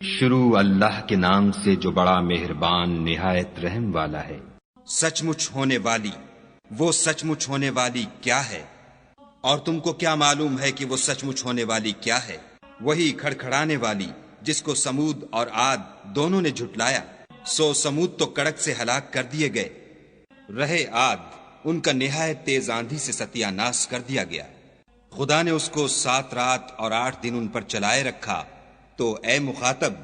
شروع اللہ کے نام سے جو بڑا مہربان نہایت رحم والا ہے۔ سچ مچ ہونے والی، وہ سچ مچ ہونے والی کیا ہے؟ اور تم کو کیا معلوم ہے کہ وہ سچ مچ ہونے والی کیا ہے؟ وہی کھڑکھڑانے والی جس کو سمود اور عاد دونوں نے جھٹلایا، سو سمود تو کڑک سے ہلاک کر دیے گئے، رہے عاد ان کا نہایت تیز آندھی سے ستیہ ناش کر دیا گیا۔ خدا نے اس کو 7 رات اور 8 دن ان پر چلائے رکھا، تو اے مخاطب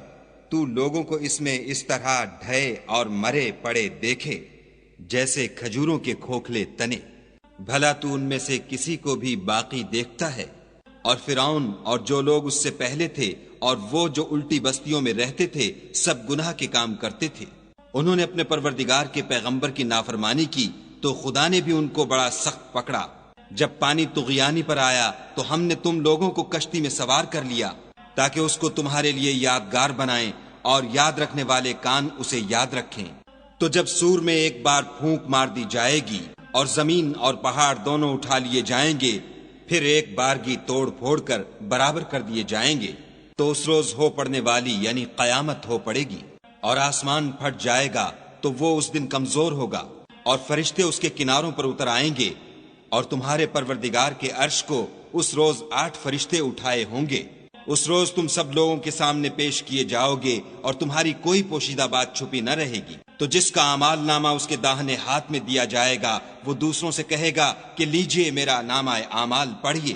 تو لوگوں کو اس میں اس طرح ڈھے اور مرے پڑے دیکھے جیسے کھجوروں کے کھوکھلے تنے، بھلا تو ان میں سے کسی کو بھی باقی دیکھتا ہے؟ اور فرعون اور جو لوگ اس سے پہلے تھے اور وہ جو الٹی بستیوں میں رہتے تھے سب گناہ کے کام کرتے تھے، انہوں نے اپنے پروردگار کے پیغمبر کی نافرمانی کی تو خدا نے بھی ان کو بڑا سخت پکڑا۔ جب پانی طغیانی پر آیا تو ہم نے تم لوگوں کو کشتی میں سوار کر لیا تاکہ اس کو تمہارے لیے یادگار بنائیں اور یاد رکھنے والے کان اسے یاد رکھیں۔ تو جب سور میں ایک بار پھونک مار دی جائے گی اور زمین اور پہاڑ دونوں اٹھا لیے جائیں گے، پھر ایک بارگی توڑ پھوڑ کر برابر کر دیے جائیں گے، تو اس روز ہو پڑنے والی یعنی قیامت ہو پڑے گی، اور آسمان پھٹ جائے گا تو وہ اس دن کمزور ہوگا، اور فرشتے اس کے کناروں پر اتر آئیں گے، اور تمہارے پروردگار کے عرش کو اس روز 8 فرشتے اٹھائے ہوں گے۔ اس روز تم سب لوگوں کے سامنے پیش کیے جاؤ گے اور تمہاری کوئی پوشیدہ بات چھپی نہ رہے گی۔ تو جس کا اعمال نامہ اس کے داہنے ہاتھ میں دیا جائے گا وہ دوسروں سے کہے گا کہ لیجئے میرا نامہ اعمال پڑھیے،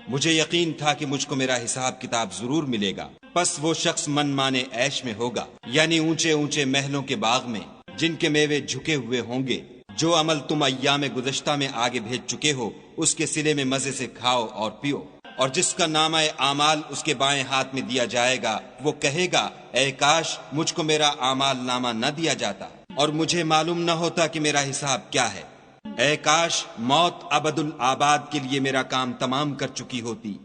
مجھے یقین تھا کہ مجھ کو میرا حساب کتاب ضرور ملے گا۔ پس وہ شخص من مانے عیش میں ہوگا، یعنی اونچے اونچے محلوں کے باغ میں جن کے میوے جھکے ہوئے ہوں گے۔ جو عمل تم ایام گزشتہ میں آگے بھیج چکے ہو اس کے صلے میں مزے سے کھاؤ اور پیو۔ اور جس کا نامہ اعمال اس کے بائیں ہاتھ میں دیا جائے گا وہ کہے گا اے کاش مجھ کو میرا اعمال نامہ نہ دیا جاتا اور مجھے معلوم نہ ہوتا کہ میرا حساب کیا ہے۔ اے کاش موت ابد الآباد کے لیے میرا کام تمام کر چکی ہوتی،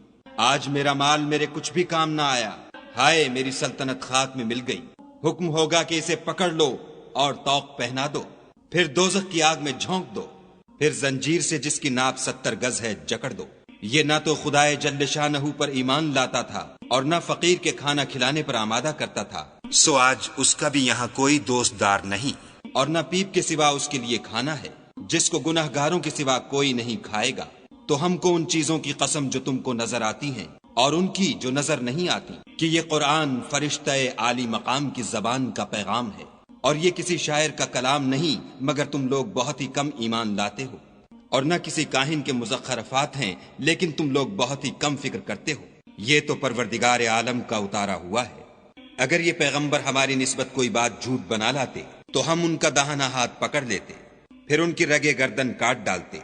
آج میرا مال میرے کچھ بھی کام نہ آیا، ہائے میری سلطنت خاک میں مل گئی۔ حکم ہوگا کہ اسے پکڑ لو اور طوق پہنا دو، پھر دوزخ کی آگ میں جھونک دو، پھر زنجیر سے جس کی ناپ 70 گز ہے جکڑ دو۔ یہ نہ تو خدائے جل شانہ پر ایمان لاتا تھا اور نہ فقیر کے کھانا کھلانے پر آمادہ کرتا تھا، سو آج اس کا بھی یہاں کوئی دوست دار نہیں، اور نہ پیپ کے سوا اس کے لیے کھانا ہے، جس کو گناہ گاروں کے سوا کوئی نہیں کھائے گا۔ تو ہم کو ان چیزوں کی قسم جو تم کو نظر آتی ہیں اور ان کی جو نظر نہیں آتی، کہ یہ قرآن فرشتہ عالی مقام کی زبان کا پیغام ہے، اور یہ کسی شاعر کا کلام نہیں، مگر تم لوگ بہت ہی کم ایمان لاتے ہو، اور نہ کسی کاہن کے مزخرفات ہیں، لیکن تم لوگ بہت ہی کم فکر کرتے ہو۔ یہ تو پروردگار عالم کا اتارا ہوا ہے۔ اگر یہ پیغمبر ہماری نسبت کوئی بات جھوٹ بنا لاتے تو ہم ان کا داہنا ہاتھ پکڑ لیتے، پھر ان کی رگے گردن کاٹ ڈالتے،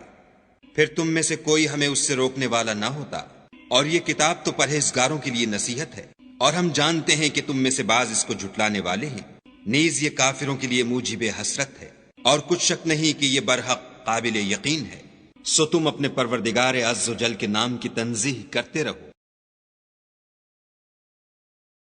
پھر تم میں سے کوئی ہمیں اس سے روکنے والا نہ ہوتا۔ اور یہ کتاب تو پرہیزگاروں کے لیے نصیحت ہے، اور ہم جانتے ہیں کہ تم میں سے بعض اس کو جھٹلانے والے ہیں، نیز یہ کافروں کے لیے موجب حسرت ہے، اور کچھ شک نہیں کہ یہ برحق قابل یقین ہے۔ سو تم اپنے پروردگار عز و جل کے نام کی تنزیہ کرتے رہو۔